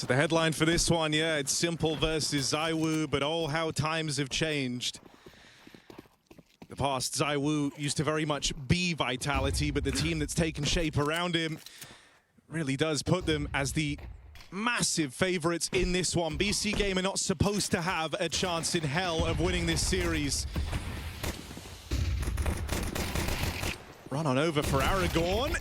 The headline for this one, yeah, it's s1mple versus ZywOo, but oh, how times have changed. The past, ZywOo used to very much be Vitality, but the team that's taken shape around him really does put them as the massive favorites in this one. BC.GAME are not supposed to have a chance in hell of winning this series. Run on over for Aragorn.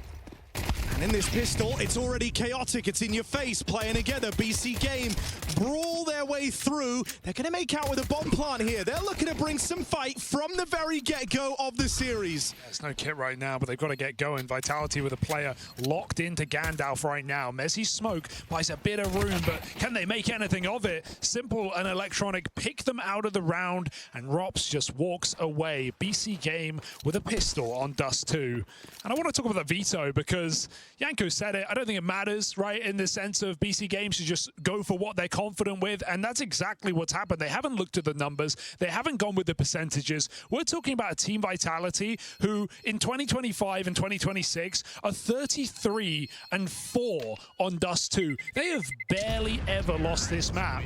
And in this pistol, it's already chaotic. It's in your face, playing together. BC.GAME brawl their way through. They're going to make out with a bomb plant here. They're looking to bring some fight from the very get-go of the series. There's no kit right now, but they've got to get going. Vitality with a player locked into Gandalf right now. Messi's smoke buys a bit of room, but can they make anything of it? s1mple and Electronic pick them out of the round, and Rops just walks away. BC.GAME with a pistol on Dust 2. And I want to talk about the veto because Yanko said it. I don't think it matters, right, in the sense of BC.GAME should just go for what they're confident with, and that's exactly what's happened. They haven't looked at the numbers. They haven't gone with the percentages. We're talking about a team Vitality who, in 2025 and 2026, are 33-4 on Dust 2. They have barely ever lost this map.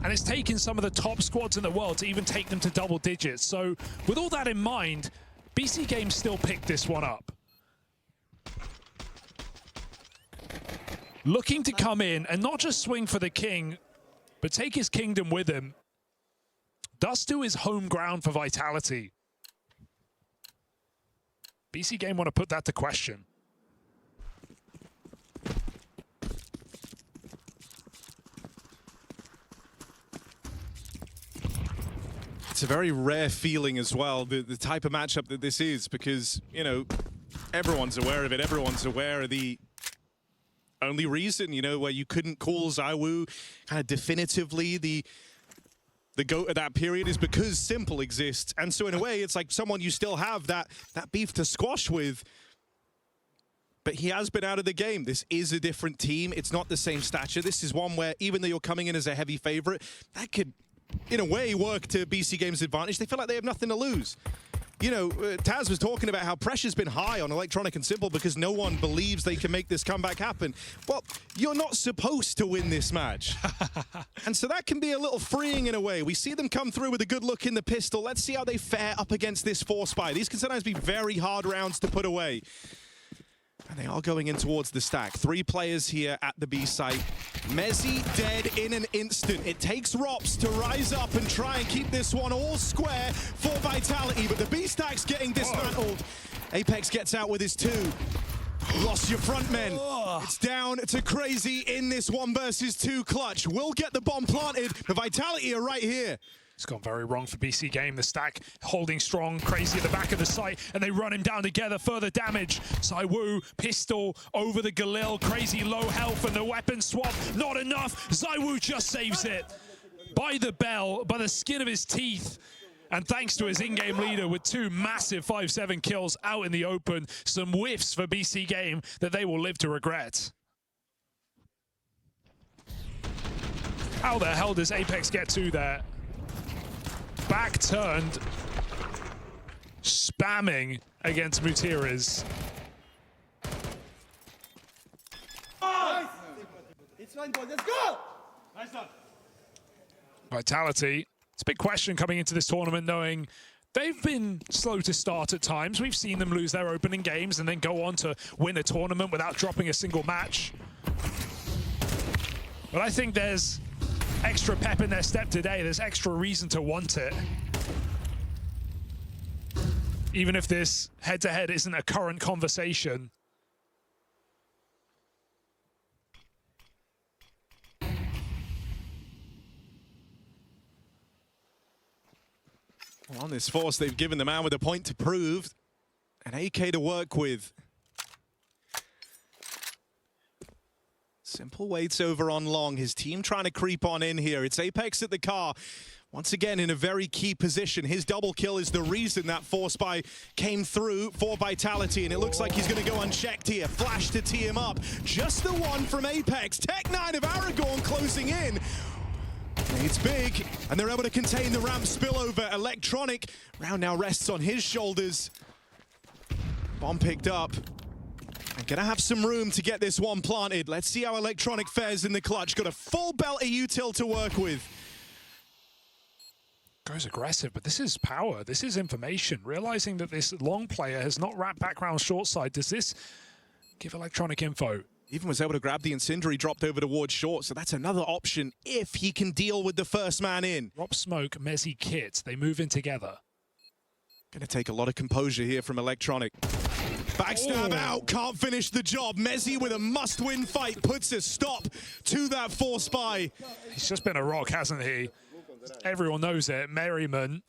And it's taken some of the top squads in the world to even take them to double digits. So, with all that in mind, BC.GAME still picked this one up. Looking to come in and not just swing for the king, but take his kingdom with him. Dust 2 is home ground for Vitality. BC.GAME want to put that to question. It's a very rare feeling as well, the type of matchup that this is, because, you know, everyone's aware of it. Everyone's aware of the only reason, you know, where you couldn't call ZywOo kind of definitively the GOAT of that period is because s1mple exists. And so in a way, it's like someone you still have that beef to squash with. But he has been out of the game. This is a different team. It's not the same stature. This is one where, even though you're coming in as a heavy favorite, that could, in a way, work to BC.GAME's advantage. They feel like they have nothing to lose. You know, Taz was talking about how pressure's been high on Electronic and s1mple because no one believes they can make this comeback happen. Well, you're not supposed to win this match. And so that can be a little freeing in a way. We see them come through with a good look in the pistol. Let's see how they fare up against this 4-spy. These can sometimes be very hard rounds to put away. And they are going in towards the stack. 3 players here at the B site. Messi dead in an instant. It takes Rops to rise up and try and keep this one all square for Vitality, but the B stack's getting dismantled. Apex gets out with his 2. Lost your front men. It's down to Crazy in this 1 versus 2 clutch. We'll get the bomb planted. The Vitality are right here. It's gone very wrong for BC.GAME. The stack holding strong, Crazy at the back of the site, and they run him down together. Further damage. ZywOo, pistol over the Galil. Crazy low health, and the weapon swap. Not enough. ZywOo just saves it by the bell, by the skin of his teeth. And thanks to his in-game leader with 2 massive 5-7 kills out in the open. Some whiffs for BC.GAME that they will live to regret. How the hell does Apex get to there? Back turned, spamming against Mutiras. It's fine, boys. Let's go! Nice one. Vitality. It's a big question coming into this tournament, knowing they've been slow to start at times. We've seen them lose their opening games and then go on to win a tournament without dropping a single match. But I think there's extra pep in their step today. There's extra reason to want it. Even if this head-to-head isn't a current conversation. On this force, they've given the man with a point to prove. An AK to work with. s1mple waits over on long. His team trying to creep on in here. It's Apex at the car. Once again, in a very key position. His double kill is the reason that 4-spy came through for Vitality, and it looks like he's going to go unchecked here. Flash to tee him up. Just the one from Apex. Tech 9 of Aragorn closing in. It's big, and they're able to contain the ramp spillover. Electronic round now rests on his shoulders. Bomb picked up. And gonna have some room to get this one planted. Let's see how Electronic fares in the clutch. Got a full belt of util to work with. Goes aggressive, but this is power. This is information. Realizing that this long player has not wrapped background short side, does this give Electronic info? Even was able to grab the Incendiary, dropped over towards short, so that's another option if he can deal with the first man in. Drop smoke, Mezzi Kit. They move in together. Gonna take a lot of composure here from Electronic. Backstab out, can't finish the job. Mezzi with a must-win fight puts a stop to that force buy. He's just been a rock, hasn't he? Everyone knows it. Merriman,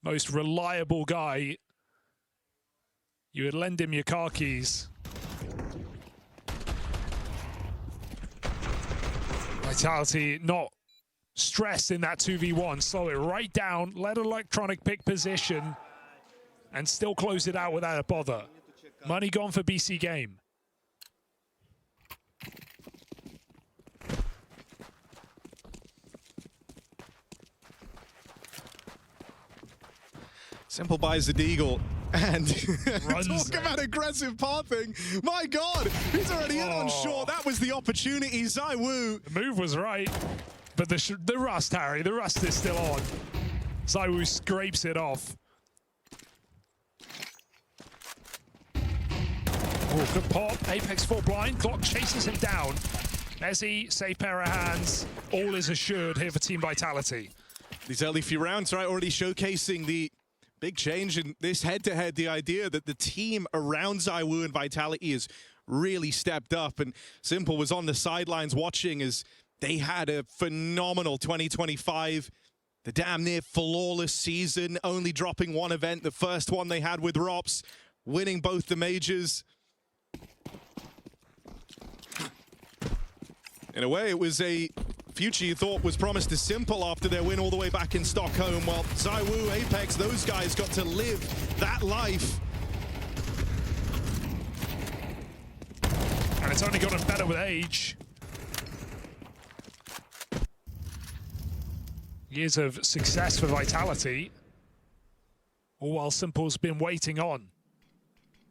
most reliable guy. You would lend him your car keys. Vitality not stressed in that 2v1. Slow it right down, let Electronic pick position, and still close it out without a bother. Money gone for BC.GAME. s1mple buys the deagle and Runs talk about aggressive pathing. My God, he's already in on short. That was the opportunity. ZywOo. The move was right, but the rust, Harry, the rust is still on. ZywOo scrapes it off. Oh, good pop. Apex full blind. Clock chases him down. Mezzi, safe pair of hands. All is assured here for Team Vitality. These early few rounds, right, already showcasing the big change in this head-to-head, the idea that the team around ZywOo and Vitality has really stepped up, and s1mple was on the sidelines watching as they had a phenomenal 2025, the damn near flawless season, only dropping one event, the first one they had with ROPS, winning both the majors. In a way, it was a future you thought was promised to s1mple after their win all the way back in Stockholm. Well, ZywOo, Apex, those guys got to live that life. And it's only gotten better with age. Years of success for Vitality, all while s1mple's been waiting on.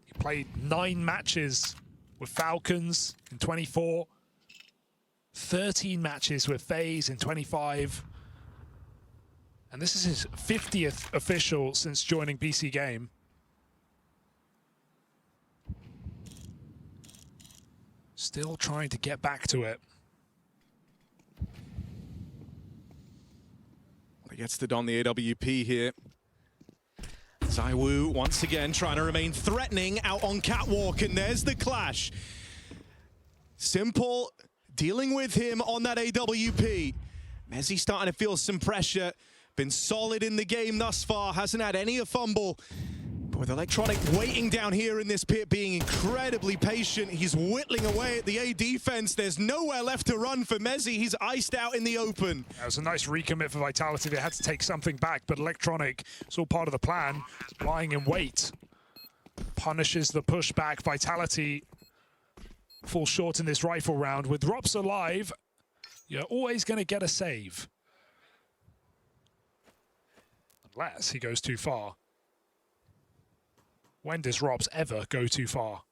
He played 9 matches with Falcons in 24. 13 matches with FaZe in 25. And this is his 50th official since joining BC.GAME. Still trying to get back to it. He gets to don the AWP here. ZywOo once again trying to remain threatening out on Catwalk, and there's the clash. s1mple dealing with him on that AWP. Mezzi starting to feel some pressure. Been solid in the game thus far. Hasn't had any fumble. But with Electronic waiting down here in this pit, being incredibly patient, he's whittling away at the A defense. There's nowhere left to run for Mezzi. He's iced out in the open. That was a nice recommit for Vitality. They had to take something back, but Electronic, it's all part of the plan, lying in wait. Punishes the pushback. Vitality falls short in this rifle round. With ROPS alive, you're always going to get a save. Unless he goes too far. When does ROPS ever go too far?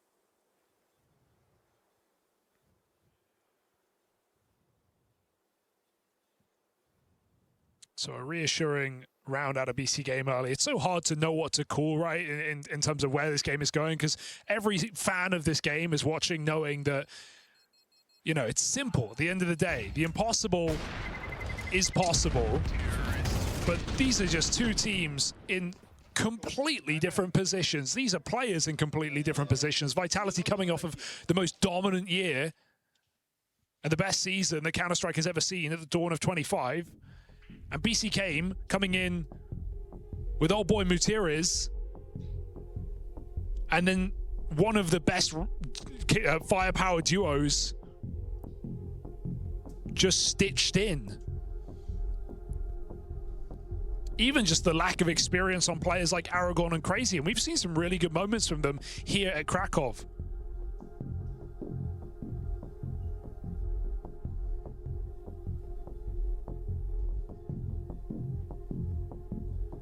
So a reassuring round out of BC.GAME early. It's so hard to know what to call, right, in terms of where this game is going, because every fan of this game is watching knowing that, you know, it's simple at the end of the day. The impossible is possible, but these are just two teams in completely different positions. These are players in completely different positions. Vitality coming off of the most dominant year and the best season that Counter-Strike has ever seen at the dawn of 25. And BC.GAME coming in with old boy Mutiriz, and then one of the best firepower duos just stitched in. Even just the lack of experience on players like Aragorn and Crazy, and we've seen some really good moments from them here at Krakow.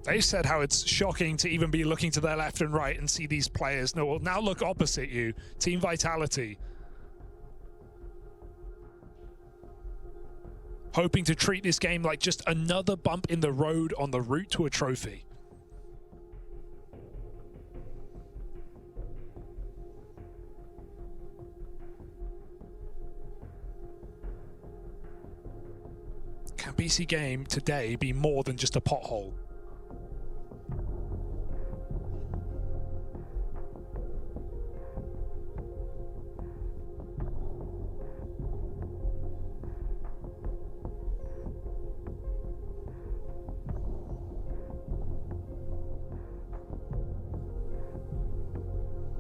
They said how it's shocking to even be looking to their left and right and see these players. No, well, now look opposite you. Team Vitality. Hoping to treat this game like just another bump in the road on the route to a trophy. Can BC.GAME today be more than just a pothole?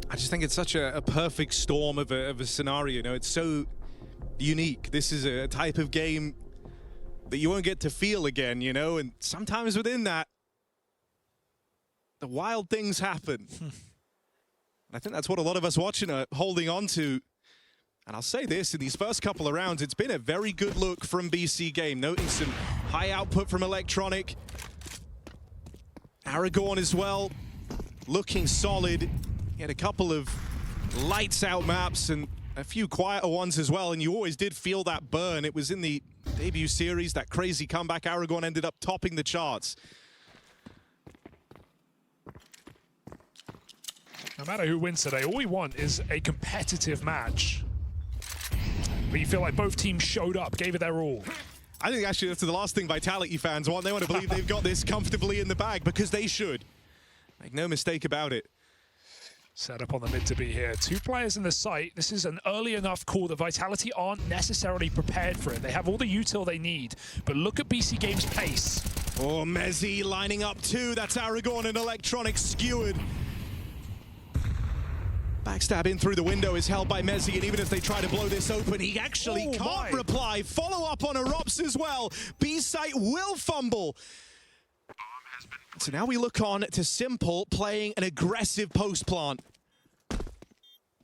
I just think it's such a perfect storm of a scenario. You know, it's so unique. This is a type of game that you won't get to feel again, you know, and sometimes within that, the wild things happen. And I think that's what a lot of us watching are holding on to. And I'll say this, in these first couple of rounds, it's been a very good look from BC.GAME, noting some high output from Electronic. Aragorn as well, looking solid. He had a couple of lights out maps and a few quieter ones as well, and you always did feel that burn. It was in the debut series, that crazy comeback. Aragorn ended up topping the charts. No matter who wins today, all we want is a competitive match. But you feel like both teams showed up, gave it their all. I think actually that's the last thing Vitality fans want. They want to believe they've got this comfortably in the bag, because they should. Make no mistake about it. Set up on the mid to be here. 2 players in the site. This is an early enough call that Vitality aren't necessarily prepared for it. They have all the util they need, but look at BC.GAME's pace. Oh, Mezzi lining up 2. That's Aragorn and Electronic skewered. Backstab in through the window is held by Mezzi, and even if they try to blow this open, he actually can't reply. Follow up on a Rops as well. B-site will fumble. So now we look on to s1mple playing an aggressive post plant.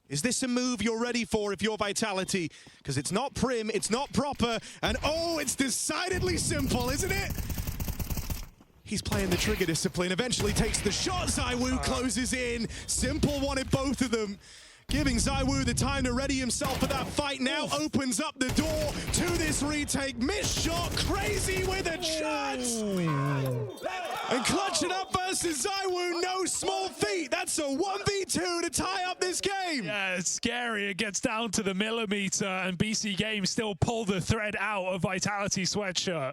Is this a move you're ready for if you're Vitality? Because it's not prim, it's not proper, and oh, it's decidedly s1mple, isn't it? He's playing the trigger discipline, eventually takes the shot. ZywOo closes in. s1mple wanted both of them. Giving ZywOo the time to ready himself for that fight now. Opens up the door to this retake. Missed shot, crazy with a chance. And clutching up versus ZywOo, no small feat. That's a 1v2 to tie up this game. Yeah, it's scary. It gets down to the millimeter, and BC.GAME still pull the thread out of Vitality sweatshirt.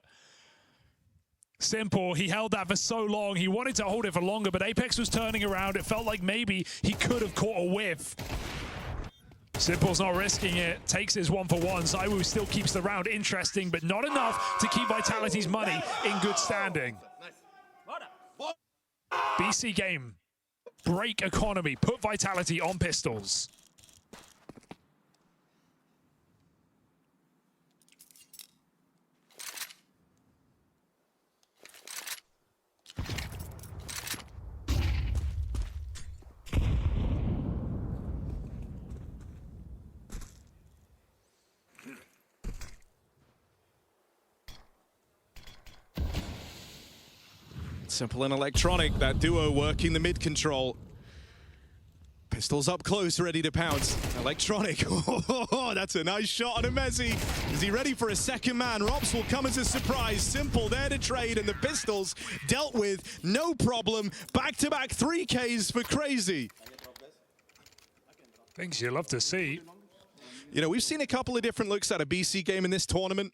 s1mple, he held that for so long. He wanted to hold it for longer, but Apex was turning around. It felt like maybe he could have caught a whiff. s1mple's not risking it. Takes his 1-for-1. ZywOo still keeps the round interesting, but not enough to keep Vitality's money in good standing. BC.GAME, break economy, put Vitality on pistols. s1mple and Electronic, that duo working the mid control. Pistols up close, ready to pounce. Electronic, oh, that's a nice shot on a Mezzi. Is he ready for a second man? Rops will come as a surprise. s1mple there to trade, and the pistols dealt with, no problem. Back-to-back 3Ks for Crazy. Things you love to see. You know, we've seen a couple of different looks out of BC.GAME in this tournament.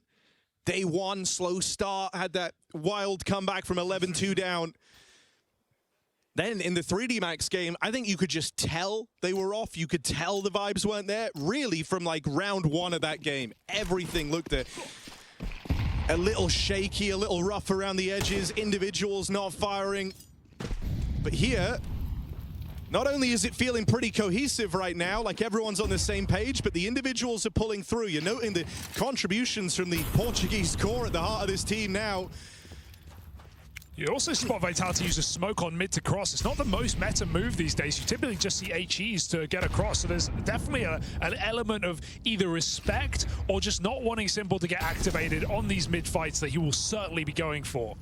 Day one, slow start, had that wild comeback from 11-2 down. Then in the 3D Max game, I think you could just tell they were off. You could tell the vibes weren't there. Really, from like round 1 of that game, everything looked a little shaky, a little rough around the edges, individuals not firing. But here, not only is it feeling pretty cohesive right now, like everyone's on the same page, but the individuals are pulling through. You're noting the contributions from the Portuguese core at the heart of this team now. You also spot Vitality use a smoke on mid to cross. It's not the most meta move these days. You typically just see HEs to get across. So there's definitely an element of either respect or just not wanting s1mple to get activated on these mid fights that he will certainly be going for.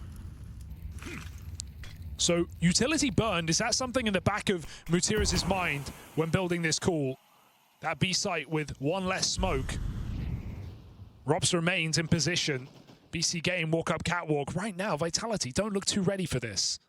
So utility burned, is that something in the back of Mutiris' mind when building this call? That B site with one less smoke. Robs remains in position. BC.GAME walk up catwalk. Right now, Vitality don't look too ready for this.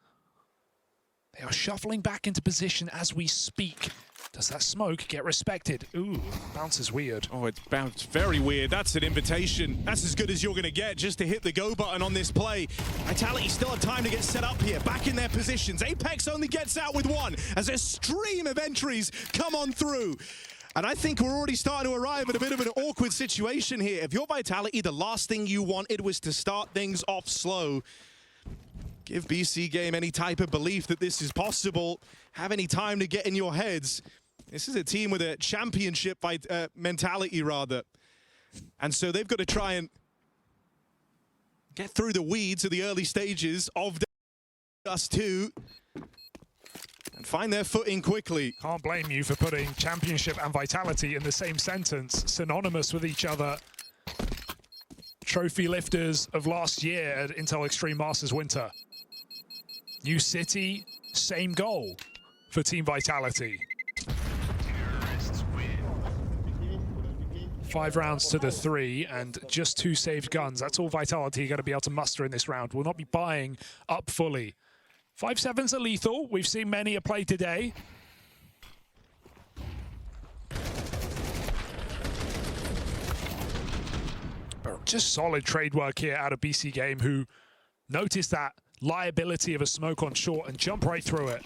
They are shuffling back into position as we speak. Does that smoke get respected? Ooh, bounces weird. Oh, it's bounced very weird. That's an invitation. That's as good as you're going to get just to hit the go button on this play. Vitality still have time to get set up here, back in their positions. Apex only gets out with one as a stream of entries come on through. And I think we're already starting to arrive at a bit of an awkward situation here. If you're Vitality, the last thing you wanted was to start things off slow. Give BC.GAME any type of belief that this is possible. Have any time to get in your heads. This is a team with a championship mentality, rather. And so they've got to try and get through the weeds of the early stages of Dust 2 and find their footing quickly. Can't blame you for putting championship and Vitality in the same sentence, synonymous with each other. Trophy lifters of last year at Intel Extreme Masters Winter. New city, same goal for Team Vitality. 5 rounds to the 3 and just 2 saved guns. That's all Vitality are going to be able to muster in this round. Will not be buying up fully. 5-7s are lethal. We've seen many a play today. But just solid trade work here out of BC.GAME, who noticed that liability of a smoke on short and jump right through it.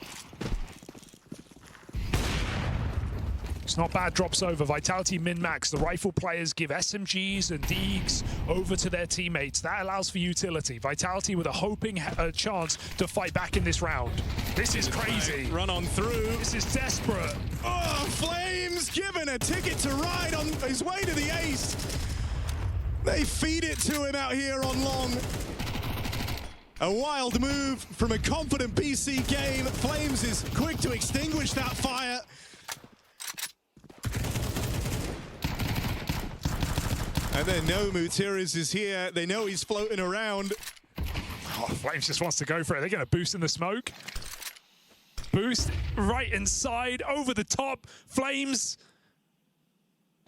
It's not bad drops over. Vitality min-max. The rifle players give SMGs and Deegs over to their teammates. That allows for utility. Vitality with a hoping chance to fight back in this round. This is crazy. Run on through. This is desperate. Oh, Flames given a ticket to ride on his way to the ace. They feed it to him out here on long. A wild move from a confident BC.GAME. Flames is quick to extinguish that fire. And they know Mutiris is here. They know he's floating around. Oh, Flames just wants to go for it. They're going to boost in the smoke. Boost right inside, over the top. Flames.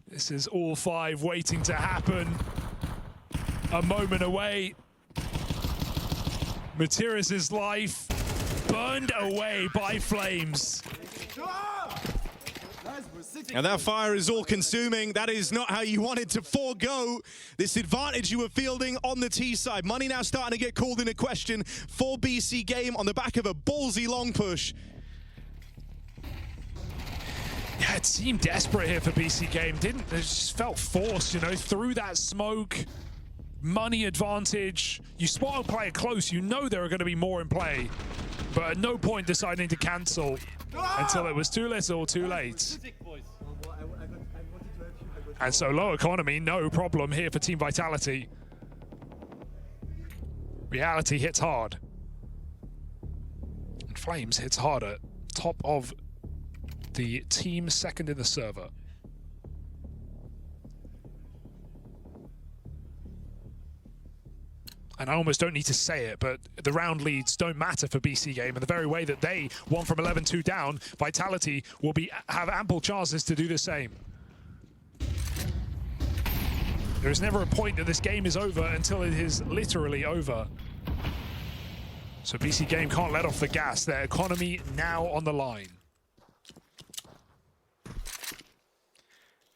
This is all 5 waiting to happen. A moment away. Mutiris' life burned away by Flames. And that fire is all consuming. That is not how you wanted to forego this advantage you were fielding on the T side. Money now starting to get called into question for BC.GAME on the back of a ballsy long push. Yeah, it seemed desperate here for BC.GAME, didn't it? It just felt forced, you know, through that smoke. Money advantage. You spot a player close, you know there are going to be more in play. But at no point deciding to cancel until it was too little, too late. And so low economy, no problem here for Team Vitality. Reality hits hard. And Flames hits harder. Top of the team, second in the server. And I almost don't need to say it, but the round leads don't matter for BC.GAME. In the very way that they won from 11-2 down, Vitality will have ample chances to do the same. There is never a point that this game is over until it is literally over. So BC.GAME can't let off the gas. Their economy now on the line.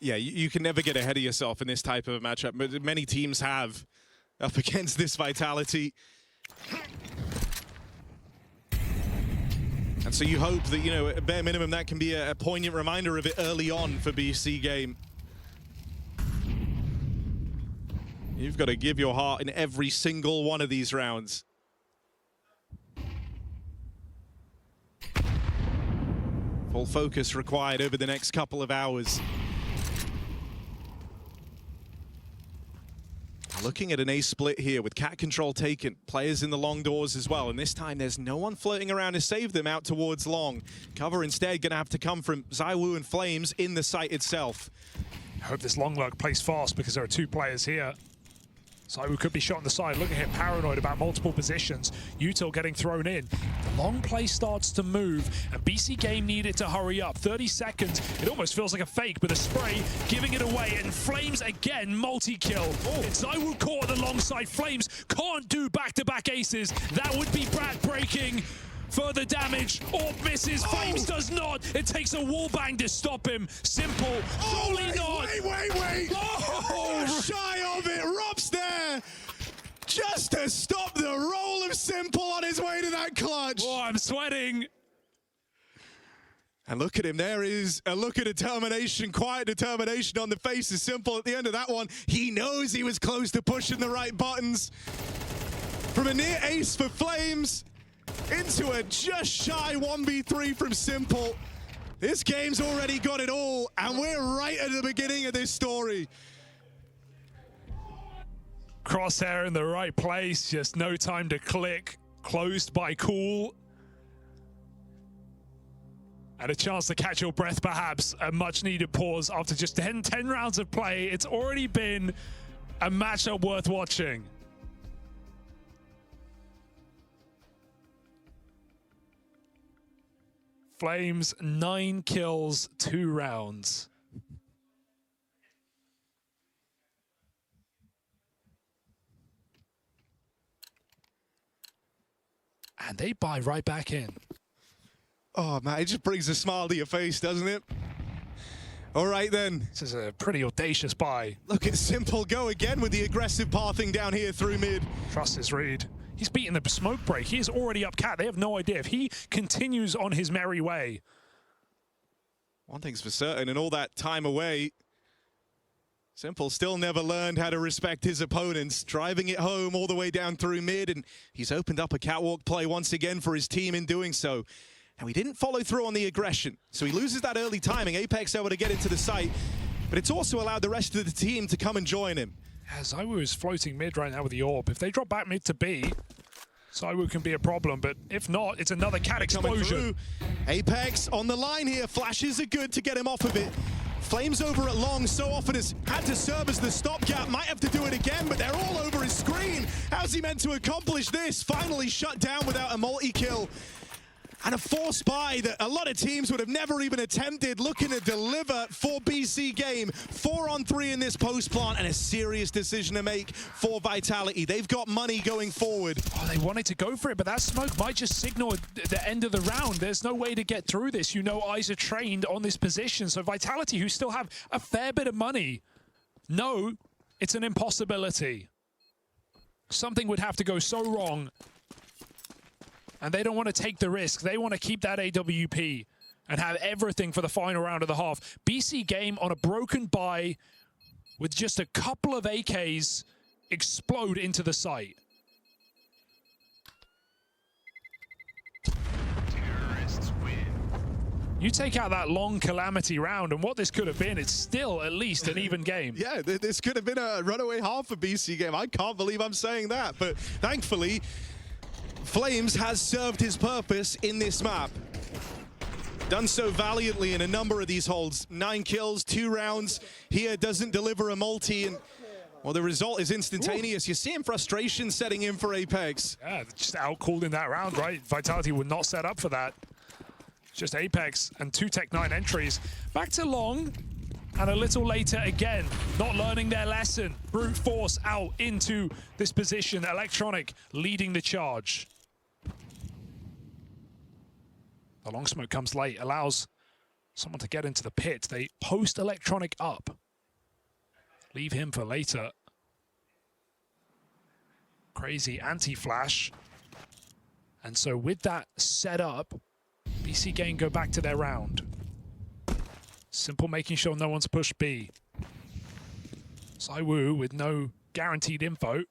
Yeah, you can never get ahead of yourself in this type of a matchup, but many teams have up against this Vitality. And so you hope that, you know, at bare minimum, that can be a poignant reminder of it early on for BC.GAME. You've got to give your heart in every single one of these rounds. Full focus required over the next couple of hours. Looking at an ace split here with cat control taken, players in the long doors as well, and this time there's no one floating around to save them out towards long. Cover instead gonna have to come from ZywOo and Flames in the site itself. I hope this long lurk plays fast because there are 2 players here. ZywOo could be shot on the side, looking here paranoid about multiple positions. Util getting thrown in. The long play starts to move, and BC.GAME needed to hurry up. 30 seconds, it almost feels like a fake, but a spray giving it away, and Flames again, multi-kill. It's ZywOo caught on the long side. Flames can't do back-to-back aces. That would be breaking. Further damage, Orb misses, Flames does not. It takes a wallbang to stop him. s1mple, surely not. Wait. Oh, shy of it. Rob's there just to stop the roll of s1mple on his way to that clutch. Oh, I'm sweating. And look at him, there is a look of determination, quiet determination on the face of s1mple at the end of that one. He knows he was close to pushing the right buttons. From a near ace for Flames, into a just shy 1v3 from s1mple. This game's already got it all, and we're right at the beginning of this story. Crosshair in the right place, just no time to click. Closed by Cool. And a chance to catch your breath, perhaps. A much-needed pause after just 10 rounds of play. It's already been a matchup worth watching. Flames, 9 kills, 2 rounds. And they buy right back in. Oh man, it just brings a smile to your face, doesn't it? All right then. This is a pretty audacious buy. Look at s1mple go again with the aggressive pathing down here through mid. Trust his read. He's beaten the smoke break. He is already up cat. They have no idea. If he continues on his merry way. One thing's for certain, in all that time away, s1mple still never learned how to respect his opponents, driving it home all the way down through mid, and he's opened up a catwalk play once again for his team in doing so. Now, he didn't follow through on the aggression, so he loses that early timing. Apex able to get into the site, but it's also allowed the rest of the team to come and join him. Yeah, ZywOo is floating mid right now with the Orb. If they drop back mid to B, ZywOo can be a problem, but if not, it's another cat explosion. Apex on the line here. Flashes are good to get him off of it. Flames over at long so often has had to serve as the stopgap. Might have to do it again, but they're all over his screen. How's he meant to accomplish this? Finally shut down without a multi-kill. And a forced buy that a lot of teams would have never even attempted, looking to deliver for BC.GAME. 4-on-3 in this post plant, and a serious decision to make for Vitality. They've got money going forward. Oh, they wanted to go for it, but that smoke might just signal the end of the round. There's no way to get through this. You know, eyes are trained on this position. So Vitality, who still have a fair bit of money, no, it's an impossibility. Something would have to go so wrong. And they don't want to take the risk. They want to keep that AWP and have everything for the final round of the half. BC.GAME on a broken buy with just a couple of AKs explode into the site. Terrorists win. You take out that long calamity round, and what this could have been, it's still at least an even game. Yeah, this could have been a runaway half for BC.GAME. I can't believe I'm saying that, but thankfully, Flames has served his purpose in this map. Done so valiantly in a number of these holds. 9 kills, 2 rounds. Here doesn't deliver a multi, and well, the result is instantaneous. You're seeing frustration setting in for Apex. Yeah, just outcalled in that round, right? Vitality would not set up for that. Just Apex and 2 Tech-9 entries. Back to long, and a little later again, not learning their lesson. Brute force out into this position. Electronic leading the charge. The long smoke comes late, allows someone to get into the pit. They post Electronic up. Leave him for later. Crazy anti-flash. And so with that set up, BC.GAME go back to their round. s1mple making sure no one's pushed B. ZywOo with no guaranteed info.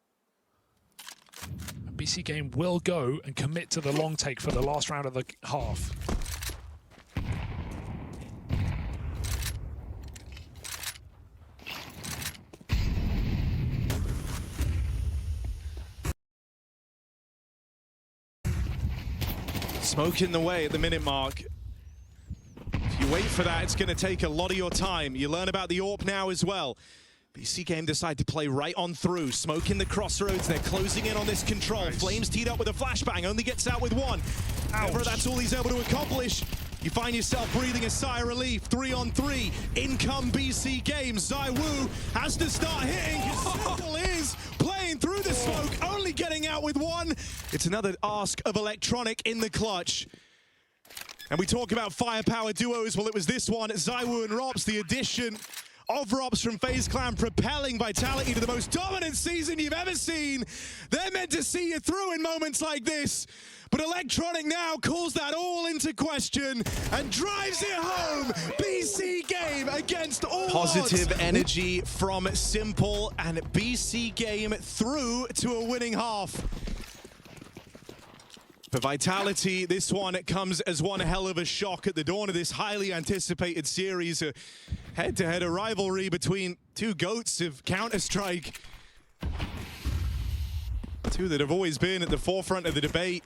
BC.GAME will go and commit to the long take for the last round of the half. Smoke in the way at the minute mark. If you wait for that, it's going to take a lot of your time. You learn about the AWP now as well. BC.GAME decide to play right on through. Smoke in the crossroads. They're closing in on this control. Nice. Flames teed up with a flashbang. Only gets out with one. However, that's all he's able to accomplish. You find yourself breathing a sigh of relief. 3 on 3. In come BC.GAME. ZywOo has to start hitting. s1mple is playing through the smoke. Only getting out with one. It's another ask of Electronic in the clutch. And we talk about firepower duos. Well, it was this one. ZywOo and ropz, the addition of ropz from FaZe Clan, propelling Vitality to the most dominant season you've ever seen. They're meant to see you through in moments like this. But Electronic now calls that all into question and drives it home. BC.GAME against all positive odds. energy from s1mple, and BC.GAME through to a winning half. For Vitality, this one comes as one hell of a shock at the dawn of this highly anticipated series. A head-to-head rivalry between two GOATs of Counter-Strike. Two that have always been at the forefront of the debate.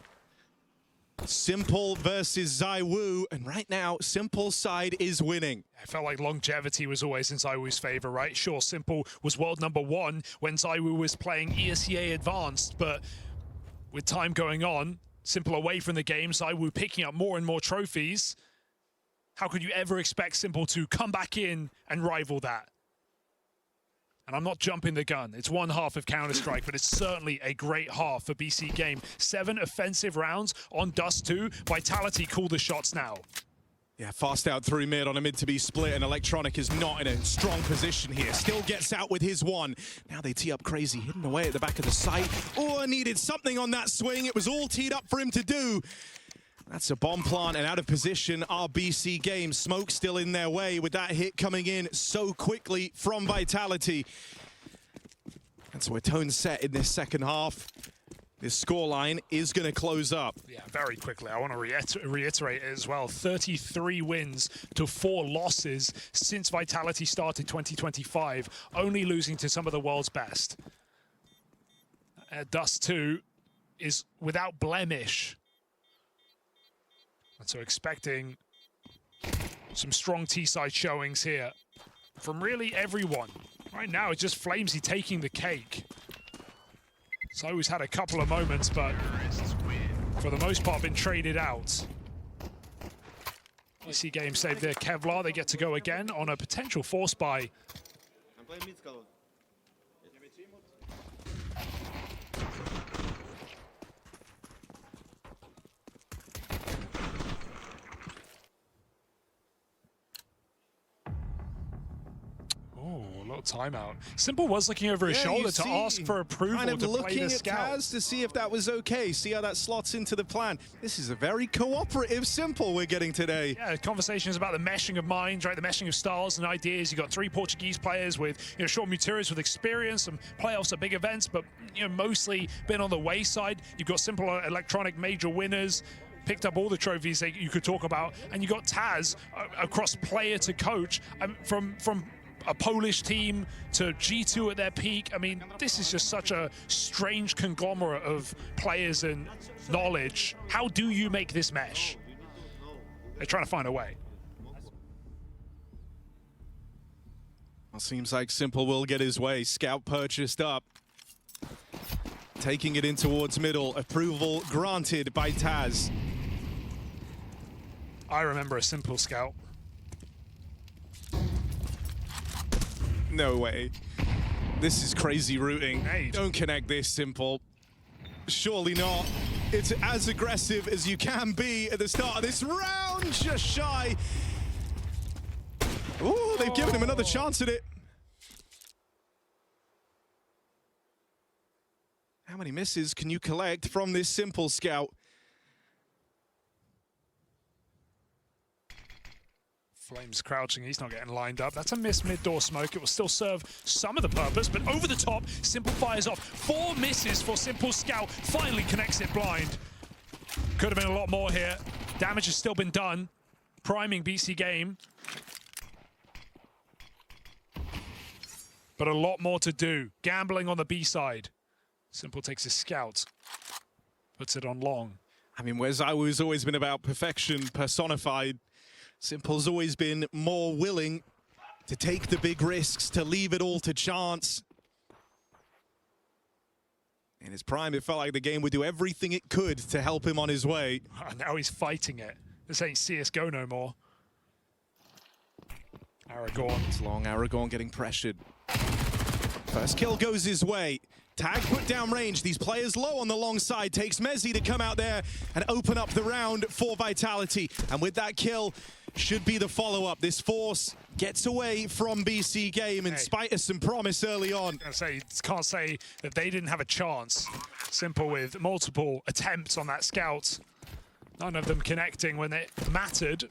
s1mple versus ZywOo, and right now, s1mple's side is winning. I felt like longevity was always in ZywOo's favor, right? Sure, s1mple was world #1 when ZywOo was playing ESEA Advanced, but with time going on, s1mple away from the game, ZywOo picking up more and more trophies. How could you ever expect s1mple to come back in and rival that? And I'm not jumping the gun. It's one half of Counter-Strike, but it's certainly a great half for BC.GAME. 7 offensive rounds on Dust 2. Vitality call the shots now. Yeah, fast out through mid on a mid-to-be split, and Electronic is not in a strong position here. Still gets out with his one. Now they tee up crazy, hidden away at the back of the site. Oh, needed something on that swing. It was all teed up for him to do. That's a bomb plant, and out of position are BC.GAME. Smoke still in their way with that hit coming in so quickly from Vitality. And so a tone set in this second half. This scoreline is going to close up. Yeah, very quickly. I want to reiterate it as well. 33 wins to 4 losses since Vitality started 2025, only losing to some of the world's best. Dust 2 is without blemish. And so expecting some strong T-side showings here from really everyone. Right now, it's just Flamesy taking the cake. ZywOo's had a couple of moments, but for the most part, been traded out. BC.GAME saved their Kevlar. They get to go again on a potential force buy. I'm playing mid scout. Oh, a little timeout. s1mple was looking over his shoulder to ask for approval kind of to play looking the at scout. Taz to see if that was okay, see how that slots into the plan. This is a very cooperative s1mple we're getting today. Yeah, conversations about the meshing of minds, right? The meshing of styles and ideas. You got 3 Portuguese players with, short Muturius with experience, some playoffs at big events, but mostly been on the wayside. You've got s1mple Electronic major winners. Picked up all the trophies that you could talk about, and you got Taz across player to coach, from a Polish team to G2 at their peak. I mean, this is just such a strange conglomerate of players and knowledge. How do you make this mesh? They're trying to find a way. Well, seems like s1mple will get his way. Scout purchased up. Taking it in towards middle. Approval granted by Taz. I remember a s1mple scout. No way. This is crazy routing. Nade. Don't connect this, s1mple. Surely not. It's as aggressive as you can be at the start of this round. Just shy. Ooh, they've given him another chance at it. How many misses can you collect from this s1mple scout? Flames crouching, he's not getting lined up. That's a missed mid-door smoke. It will still serve some of the purpose, but over the top, s1mple fires off. 4 misses for s1mple scout. Finally connects it blind. Could have been a lot more here. Damage has still been done. Priming BC.GAME. But a lot more to do. Gambling on the B side. s1mple takes his scout. Puts it on long. I mean, where ZywOo's always been about perfection personified, s1mple's always been more willing to take the big risks, to leave it all to chance. In his prime, it felt like the game would do everything it could to help him on his way. Now he's fighting it. This ain't CSGO no more. Aragorn. It's long, Aragorn getting pressured. First kill goes his way. Tag put down range. These players low on the long side. Takes Mezzi to come out there and open up the round for Vitality. And with that kill, should be the follow-up. This force gets away from BC.GAME in spite of some promise early on. Can't say that they didn't have a chance. s1mple with multiple attempts on that scout. None of them connecting when it mattered.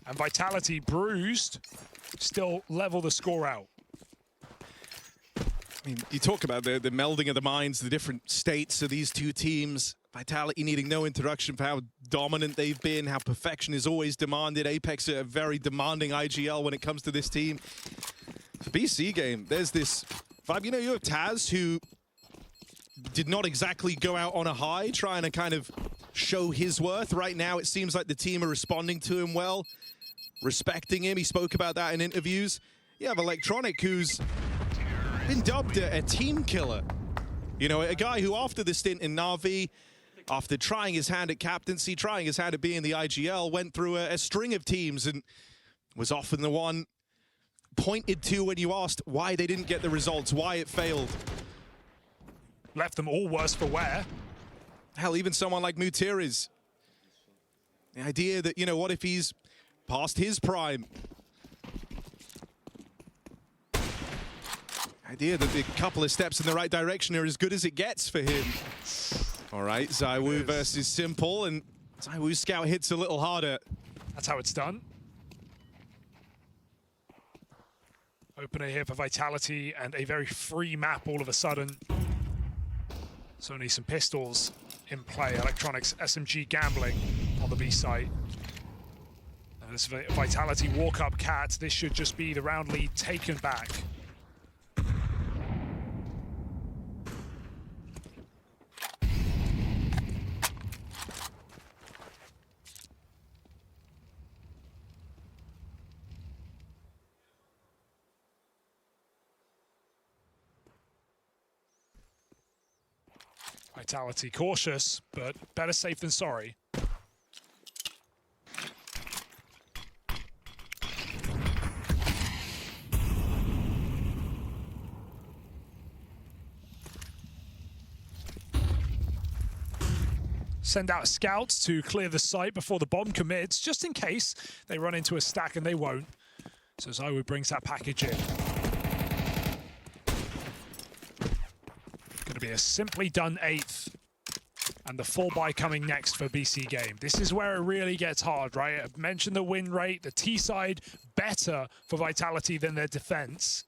And Vitality, bruised, still level the score out. I mean, you talk about the melding of the minds, the different states of these two teams. Vitality needing no introduction for how dominant they've been, how perfection is always demanded. Apex are a very demanding IGL when it comes to this team. For BC.GAME, there's this vibe. You know, you have Taz, who did not exactly go out on a high, trying to kind of show his worth. Right now, it seems like the team are responding to him well, respecting him. He spoke about that in interviews. You have Electronic, who's been dubbed a team killer. You know, a guy who after the stint in Na'Vi, after trying his hand at captaincy, trying his hand at being the IGL, went through a string of teams and was often the one pointed to when you asked why they didn't get the results, why it failed. Left them all worse for wear. Hell, even someone like Mutiri's. The idea that, you know, what if he's past his prime? Idea that the couple of steps in the right direction are as good as it gets for him. All right, ZywOo versus s1mple, and ZywOo's scout hits a little harder. That's how it's done. Opener here for Vitality, and a very free map all of a sudden. So only some pistols in play. Electronics SMG gambling on the B site. And this Vitality walk up cat. This should just be the round lead taken back. Vitality cautious, but better safe than sorry. Send out scouts to clear the site before the bomb commits, just in case they run into a stack, and they won't. So ZywOo brings that package in. Going to be a simply done 8th, and the 4-buy coming next for BC.GAME. This is where it really gets hard, right? I've mentioned the win rate, the T side better for Vitality than their defense.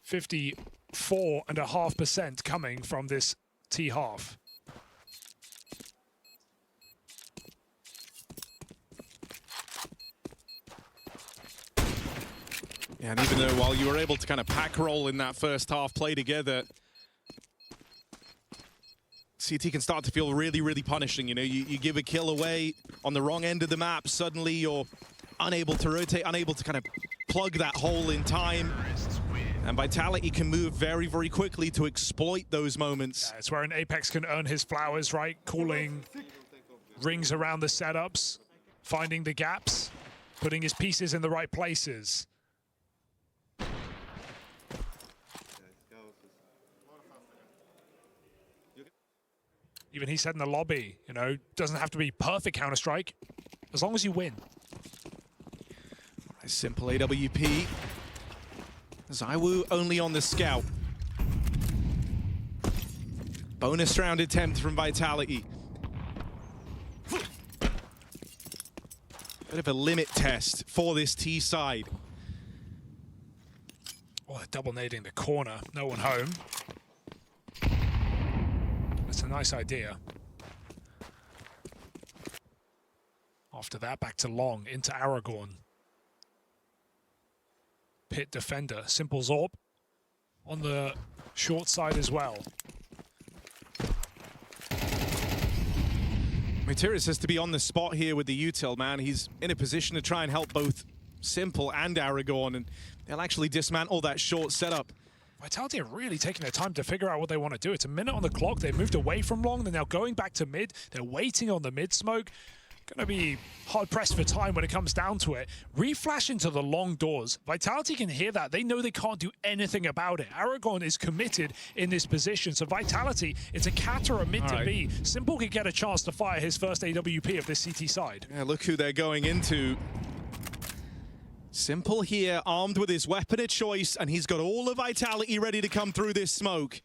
54.5% coming from this T half. Yeah, and even though while you were able to kind of pack roll in that first half, play together, CT can start to feel really, really punishing. You know, you give a kill away on the wrong end of the map, suddenly you're unable to rotate, unable to kind of plug that hole in time. And Vitality can move very, very quickly to exploit those moments. Yeah, it's where an Apex can earn his flowers, right? Calling rings around the setups, finding the gaps, putting his pieces in the right places. Even he said in the lobby, you know, doesn't have to be perfect Counter-Strike, as long as you win. s1mple AWP. ZywOo only on the scout. Bonus round attempt from Vitality. Bit of a limit test for this T side. Oh, they're double nading the corner. No one home. That's a nice idea. After that, back to long, into Aragorn. Pit defender, s1mple's AWP on the short side as well. Materis has to be on the spot here with the util, man. He's in a position to try and help both s1mple and Aragorn, and they'll actually dismantle that short setup. Vitality are really taking their time to figure out what they want to do. It's a minute on the clock. They've moved away from long. They're now going back to mid. They're waiting on the mid smoke. Going to be hard-pressed for time when it comes down to it. Reflash into the long doors. Vitality can hear that. They know they can't do anything about it. Aragorn is committed in this position. So Vitality, it's a cat or a mid to B. s1mple could get a chance to fire his first AWP of this CT side. Yeah, look who they're going into. s1mple here, armed with his weapon of choice, and he's got all the Vitality ready to come through this smoke.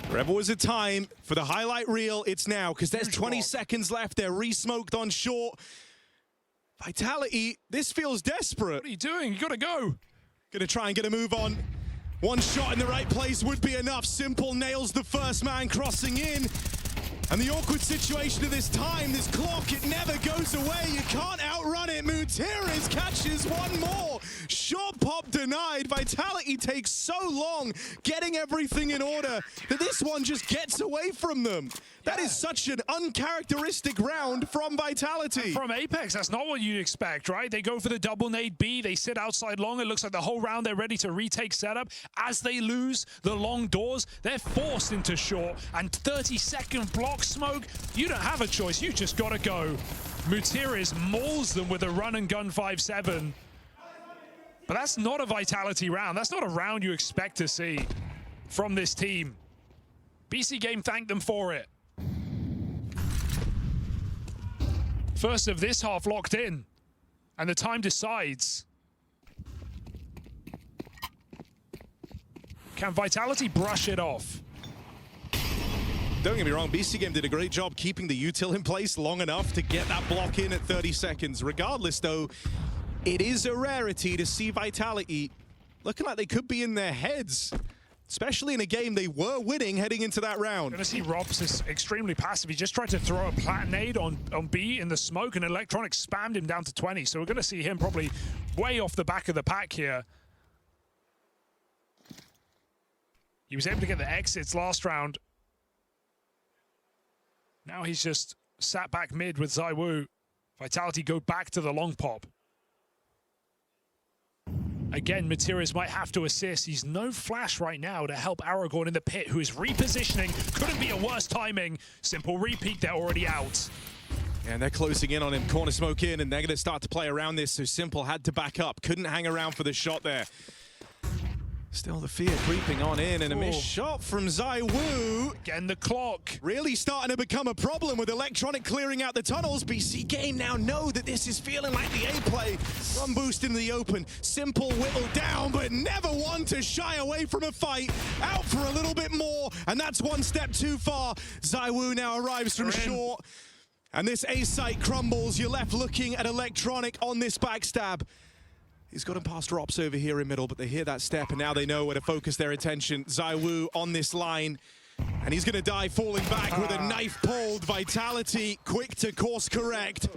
There ever was a time for the highlight reel, it's now, because there's 20 seconds left. They're re-smoked on short. Vitality, this feels desperate. What are you doing? You gotta go. Gonna try and get a move on. One shot in the right place would be enough. s1mple nails the first man crossing in. And the awkward situation of this time, this clock, it never goes away. You can't outrun it. Materis catches one more. Short pop denied. Vitality takes so long getting everything in order that this one just gets away from them. That is such an uncharacteristic round from Vitality. And from Apex, that's not what you'd expect, right? They go for the double nade B. They sit outside long. It looks like the whole round they're ready to retake setup. As they lose the long doors, they're forced into short. And 30-second block smoke, you don't have a choice. You just gotta go. Materis mauls them with a run and gun 5-7. But that's not a Vitality round. That's not a round you expect to see from this team. BC.GAME thanked them for it. First of this half locked in, and the time decides. Can Vitality brush it off? Don't get me wrong, BC.GAME did a great job keeping the util in place long enough to get that block in at 30 seconds. Regardless, though, it is a rarity to see Vitality looking like they could be in their heads, especially in a game they were winning heading into that round. Gonna see Robs is extremely passive. He just tried to throw a plant nade on B in the smoke, and Electronic spammed him down to 20. So we're gonna see him probably way off the back of the pack here. He was able to get the exits last round. Now he's just sat back mid with ZywOo. Vitality go back to the long pop. Again, Materis might have to assist. He's no flash right now to help Aragorn in the pit, who is repositioning. Couldn't be a worse timing. s1mple repeat, they're already out. And they're closing in on him. Corner smoke in, and they're going to start to play around this, so s1mple had to back up. Couldn't hang around for the shot there. Still the fear creeping on in, and a missed shot from ZywOo. Again, the clock. Really starting to become a problem with Electronic clearing out the tunnels. BC.GAME now know that this is feeling like the A play. Run boost into the open. s1mple whittled down, but never one to shy away from a fight. Out for a little bit more, and that's one step too far. ZywOo now arrives from short, and this A site crumbles. You're left looking at Electronic on this backstab. He's got him past Rops over here in middle, but they hear that step, and now they know where to focus their attention. ZywOo on this line, and he's going to die falling back with a knife pulled. Vitality quick to course correct.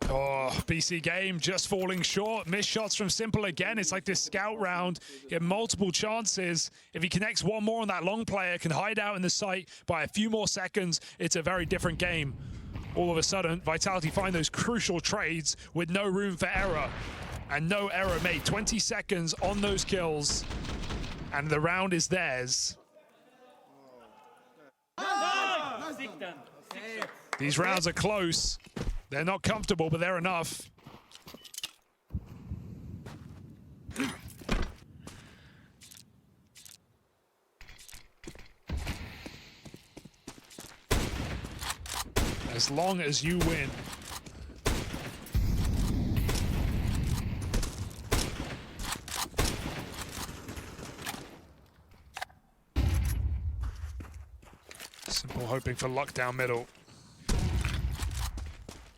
Oh, BC.GAME just falling short. Missed shots from s1mple again. It's like this scout round. Get multiple chances. If he connects one more on that long player, can hide out in the site by a few more seconds, it's a very different game. All of a sudden, Vitality find those crucial trades with no room for error. And no error made. 20 seconds on those kills, and the round is theirs. These rounds are close. They're not comfortable, but they're enough. As long as you win. s1mple hoping for luck down middle.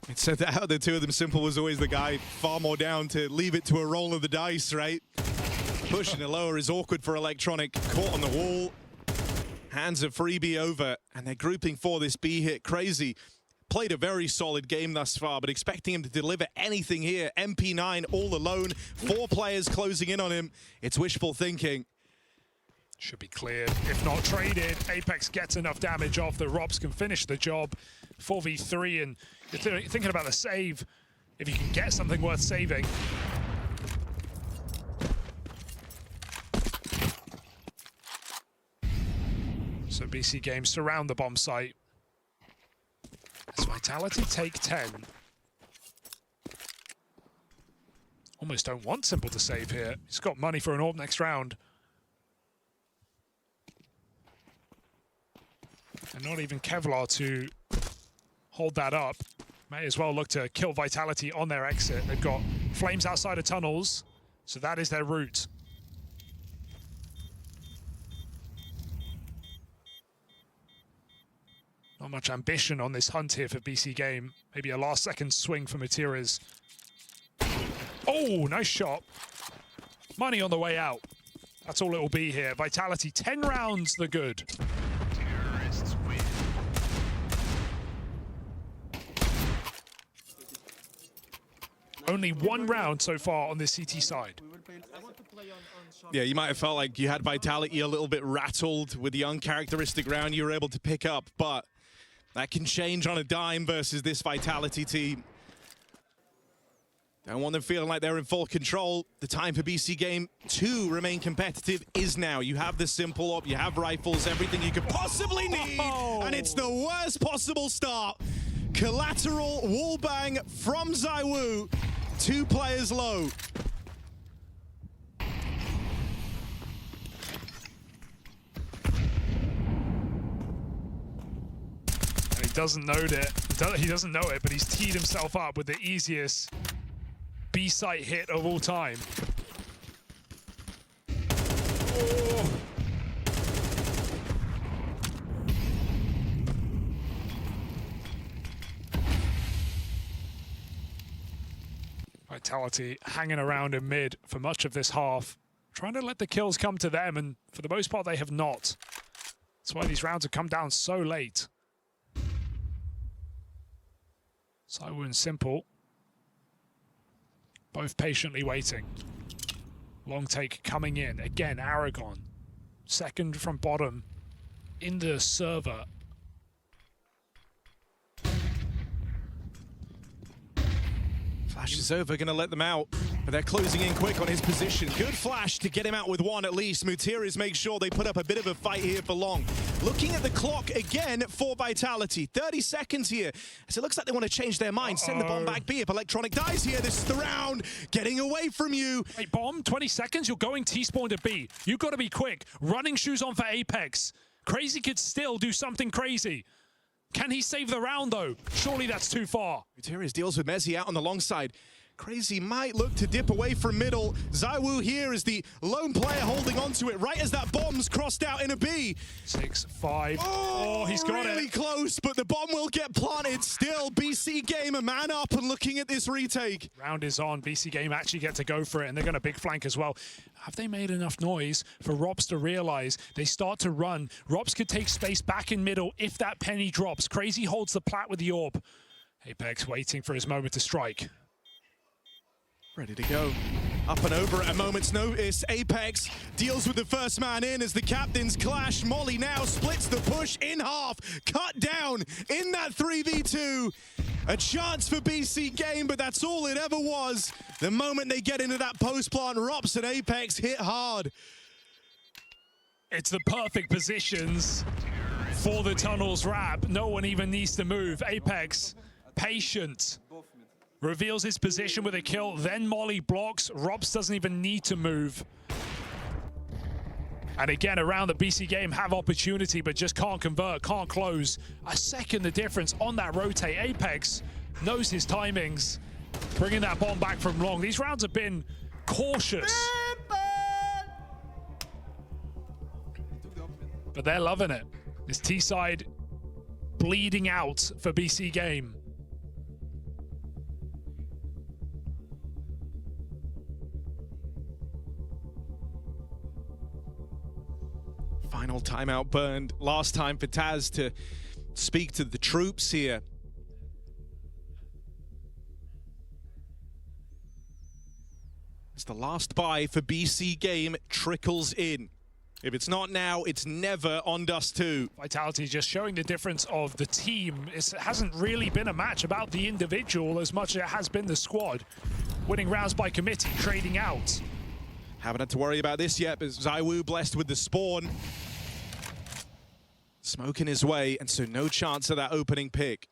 It said that out of the two of them, s1mple was always the guy far more down to leave it to a roll of the dice, right? Pushing it lower is awkward for Electronic. Caught on the wall. Hands a freebie over, and they're grouping for this B hit. Crazy. Played a very solid game thus far, but expecting him to deliver anything here. MP9 all alone. 4 players closing in on him. It's wishful thinking. Should be cleared, if not traded. Apex gets enough damage off that Robs can finish the job. 4v3, and you're thinking about the save. If you can get something worth saving. So BC.GAME surround the bomb site. As Vitality take 10. Almost don't want s1mple to save here. He's got money for an AWP next round. And not even Kevlar to hold that up. May as well look to kill Vitality on their exit. They've got flames outside of tunnels, so that is their route. Not much ambition on this hunt here for BC.GAME. Maybe a last-second swing for Materas. Oh, nice shot. Money on the way out. That's all it will be here. Vitality, 10 rounds the good. Terrorists win. Only one round so far on this CT side. Yeah, you might have felt like you had Vitality a little bit rattled with the uncharacteristic round you were able to pick up, but that can change on a dime versus this Vitality team. Don't want them feeling like they're in full control. The time for BC.GAME to remain competitive is now. You have the s1mple up, you have rifles, everything you could possibly need, and it's the worst possible start. Collateral wallbang from ZywOo, 2 players low. And he doesn't know it. He doesn't know it, but he's teed himself up with the easiest B-site hit of all time. Oh. Vitality hanging around in mid for much of this half, trying to let the kills come to them, and for the most part they have not. That's why these rounds have come down so late. ZywOo and s1mple both patiently waiting. Long take coming in. Again, Aragon. Second from bottom in the server. Flash is over, gonna let them out, but they're closing in quick on his position. Good flash to get him out with one at least. Materas make sure they put up a bit of a fight here for long. Looking at the clock again for Vitality. 30 seconds here. As it looks like they want to change their mind. Send the bomb back B. If Electronic dies here, this is the round. Getting away from you. Hey, bomb, 20 seconds, you're going T-spawn to B. You've got to be quick. Running shoes on for Apex. Crazy could still do something crazy. Can he save the round, though? Surely that's too far. Materas deals with Mezzi out on the long side. Crazy might look to dip away from middle. ZywOo here is the lone player holding onto it right as that bomb's crossed out in a B. 6-5. Oh, he's got really it. Close, but the bomb will get planted. Still, BC.GAME a man up and looking at this retake. Round is on. BC.GAME actually get to go for it, and they're going to big flank as well. Have they made enough noise for Robs to realize they start to run? Robs could take space back in middle if that penny drops. Crazy holds the plat with the AWP. Apex waiting for his moment to strike. Ready to go. Up and over at a moment's notice. Apex deals with the first man in as the captains clash. Molly now splits the push in half. Cut down in that 3v2. A chance for BC.GAME, but that's all it ever was. The moment they get into that post plant, Rops and Apex hit hard. It's the perfect positions for the tunnels wrap. No one even needs to move. Apex, patient. Reveals his position with a kill, then Molly blocks. Robs doesn't even need to move. And again, around the BC.GAME have opportunity, but just can't convert, can't close. A second the difference on that rotate. Apex knows his timings, bringing that bomb back from long. These rounds have been cautious. But they're loving it. This T-side bleeding out for BC.GAME. Final timeout burned. Last time for Taz to speak to the troops here. As the last buy for BC.GAME trickles in. If it's not now, it's never on Dust 2. Vitality just showing the difference of the team. It hasn't really been a match about the individual as much as it has been the squad. Winning rounds by committee, trading out. Haven't had to worry about this yet, but ZywOo blessed with the spawn. Smoke in his way, and so no chance of that opening pick.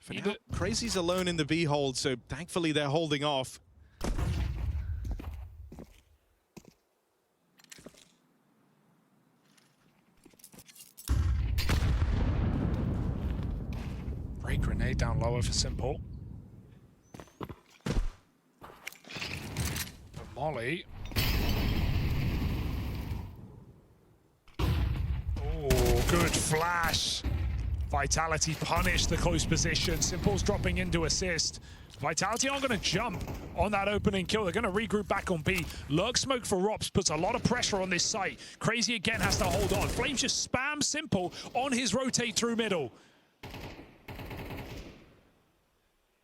For now, Crazy's alone in the B hold, so thankfully they're holding off. Great grenade down lower for s1mple. But Molly. Oh, good flash. Vitality punished the close position. s1mple's dropping into assist. Vitality aren't going to jump on that opening kill. They're going to regroup back on B. Lurk smoke for Rops puts a lot of pressure on this site. Crazy again has to hold on. Flames just spam s1mple on his rotate through middle.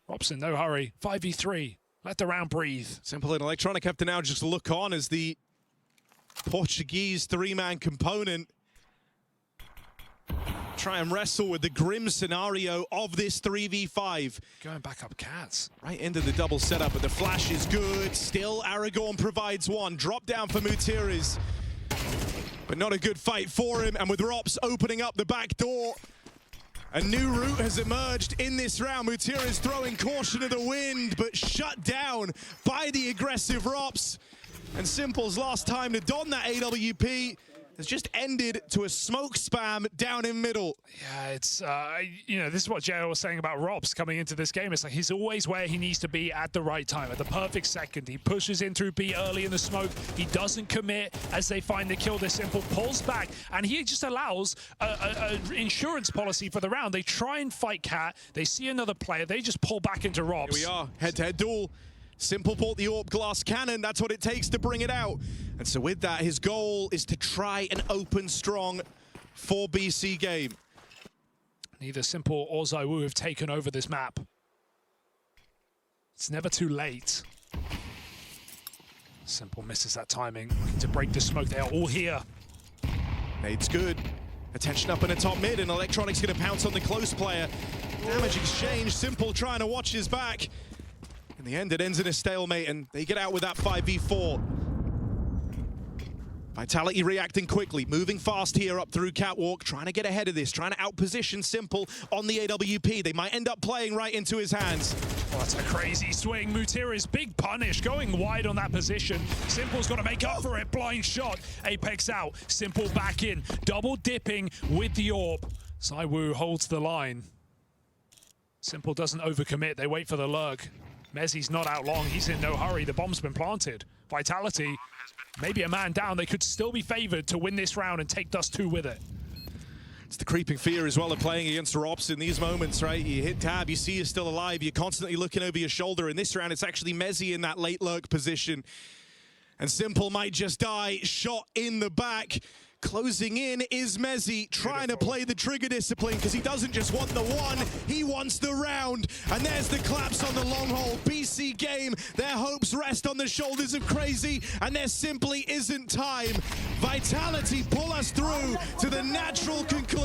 Rops in no hurry. 5v3. Let the round breathe. s1mple and Electronic have to now just look on as the Portuguese three-man component try and wrestle with the grim scenario of this 3v5. Going back up Cats. Right into the double setup, but the flash is good. Still, Aragorn provides one. Drop down for Mutiris. But not a good fight for him, and with Rops opening up the back door, a new route has emerged in this round. Mutiris throwing caution to the wind, but shut down by the aggressive Rops. And s1mple's last time to don that AWP has just ended to a smoke spam down in middle. Yeah, it's, you know, this is what JL was saying about Rops coming into this game. It's like he's always where he needs to be at the right time, at the perfect second. He pushes in through B early in the smoke. He doesn't commit as they find the kill. This s1mple pulls back, and he just allows an insurance policy for the round. They try and fight Cat. They see another player. They just pull back into Rops. Here we are, head-to-head duel. s1mple bought the AWP glass cannon. That's what it takes to bring it out. And so with that, his goal is to try and open strong for BC.GAME. Neither s1mple or ZywOo have taken over this map. It's never too late. s1mple misses that timing, looking to break the smoke. They are all here. Nade's good. Attention up in the top mid, and Electronic's going to pounce on the close player. Damage exchange, s1mple trying to watch his back. In the end, it ends in a stalemate, and they get out with that 5v4. Vitality reacting quickly, moving fast here up through Catwalk, trying to get ahead of this, trying to outposition s1mple on the AWP. They might end up playing right into his hands. Oh, that's a crazy swing. Mutiris, big punish, going wide on that position. s1mple's got to make up for it. Blind shot. Apex out. s1mple back in. Double dipping with the AWP. ZywOo holds the line. s1mple doesn't overcommit. They wait for the lurk. Mezzi's not out long. He's in no hurry. The bomb's been planted. Vitality, maybe a man down. They could still be favored to win this round and take Dust 2 with it. It's the creeping fear as well of playing against Rops in these moments, right? You hit tab, you see you're still alive, you're constantly looking over your shoulder. In this round, it's actually Mezzi in that late lurk position. And s1mple might just die, shot in the back. Closing in is Mezzi, trying to play the trigger discipline because he doesn't just want the one, he wants the round. And there's the collapse on the long haul. BC.GAME, their hopes rest on the shoulders of Crazy, and there simply isn't time. Vitality pull us through to the natural conclusion.